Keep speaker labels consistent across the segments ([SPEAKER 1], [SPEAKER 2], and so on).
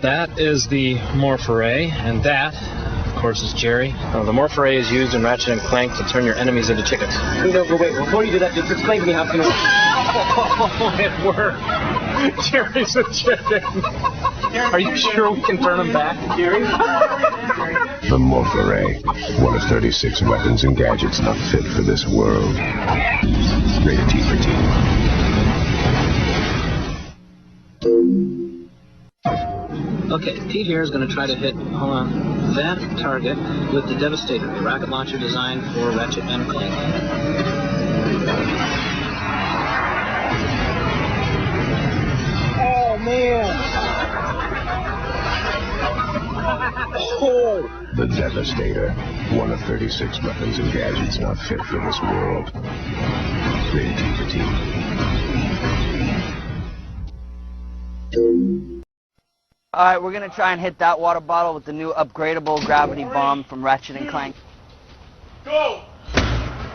[SPEAKER 1] That is the morph array, and that, of course, is Jerry. The morph array is used in Ratchet and Clank to turn your enemies into chickens.
[SPEAKER 2] No, but wait, before you do that, just explain to me how it's going to
[SPEAKER 1] Oh, it worked. Jerry's a chicken. Are you sure we can turn him back, Jerry?
[SPEAKER 3] The morph array, one of 36 weapons and gadgets not fit for this world. Rated T for teen.
[SPEAKER 1] Okay, Pete here is going to try to hit, that target with the Devastator, the rocket launcher designed for Ratchet and Clank.
[SPEAKER 2] Oh, man! Oh!
[SPEAKER 3] The Devastator, one of 36 weapons and gadgets not fit for this world. Rated T for teen.
[SPEAKER 4] Alright, we're gonna try and hit that water bottle with the new upgradable gravity bomb from Ratchet and Clank.
[SPEAKER 2] Go!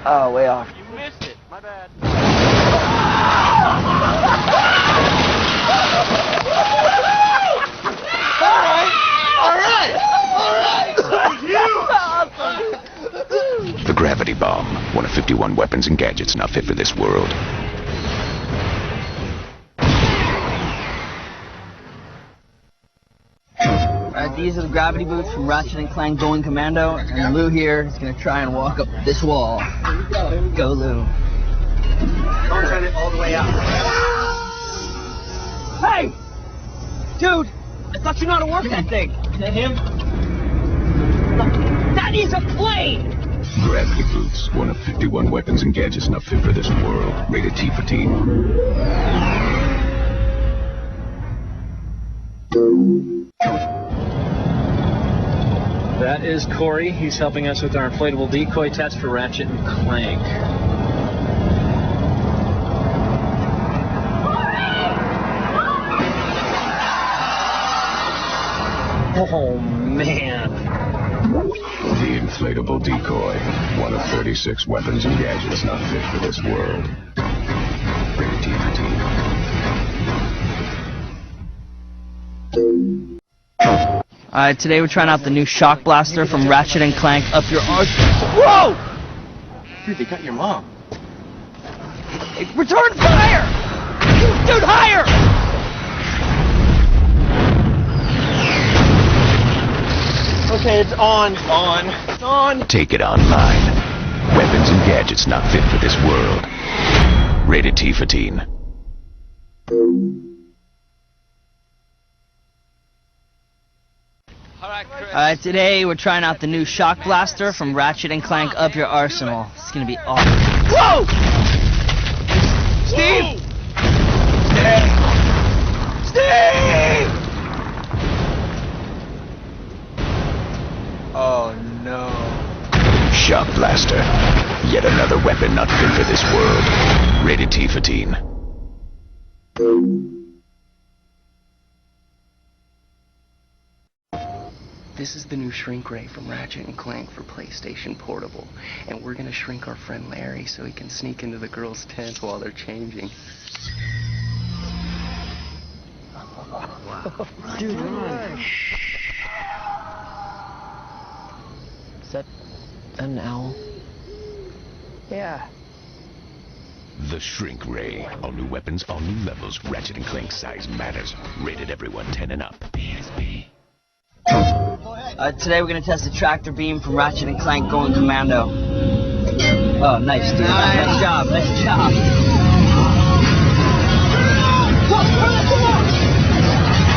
[SPEAKER 4] Oh, way off.
[SPEAKER 2] You missed it. My bad.
[SPEAKER 3] The gravity bomb, one of 51 weapons and gadgets not fit for this world.
[SPEAKER 4] These are the gravity boots from Ratchet and Clank Going Commando, and Lou here is going to try and walk up this wall. Go, Lou.
[SPEAKER 2] Don't turn it all the way out.
[SPEAKER 4] Hey! Dude! I thought you knew how to work that thing. Is that him? That is a plane!
[SPEAKER 3] Gravity boots, one of 51 weapons and gadgets not fit for this world. Rated T for teen.
[SPEAKER 1] That is Corey. He's helping us with our inflatable decoy test for Ratchet and Clank. Oh, man.
[SPEAKER 3] The inflatable decoy, one of 36 weapons and gadgets not fit for this world. Rated T for teen.
[SPEAKER 4] Alright, today we're trying out the new shock blaster from Ratchet and Clank Up Your Arse. Whoa!
[SPEAKER 2] Dude, they got your mom.
[SPEAKER 4] Hey, return fire! Dude, higher!
[SPEAKER 2] Okay, it's on. It's on. It's on.
[SPEAKER 3] Take it online. Weapons and gadgets not fit for this world. Rated T for teen.
[SPEAKER 4] Alright, today we're trying out the new shock blaster from Ratchet and Clank Up Your Arsenal. It's gonna be awesome. Whoa! Steve! Steve!
[SPEAKER 2] Oh, no.
[SPEAKER 3] Shock blaster. Yet another weapon not fit for this world. Rated T for teen.
[SPEAKER 5] This is the new shrink ray from Ratchet and Clank for PlayStation Portable, and we're gonna shrink our friend Larry so he can sneak into the girls' tent while they're changing.
[SPEAKER 4] Wow. Dude, run. Is that an owl?
[SPEAKER 5] Yeah.
[SPEAKER 3] The Shrink Ray. All new weapons, all new levels. Ratchet and Clank size matters. Rated everyone 10 and up. PSP.
[SPEAKER 4] Today we're gonna test the tractor beam from Ratchet and Clank Going Commando. Oh, nice, dude. Nice job. Nice job.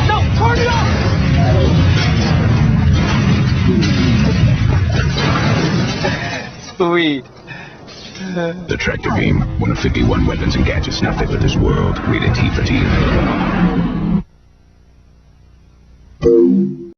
[SPEAKER 4] No, turn it off! Sweet.
[SPEAKER 3] The tractor beam. One of 51 weapons and gadgets not fit for this world. Rated T for teen.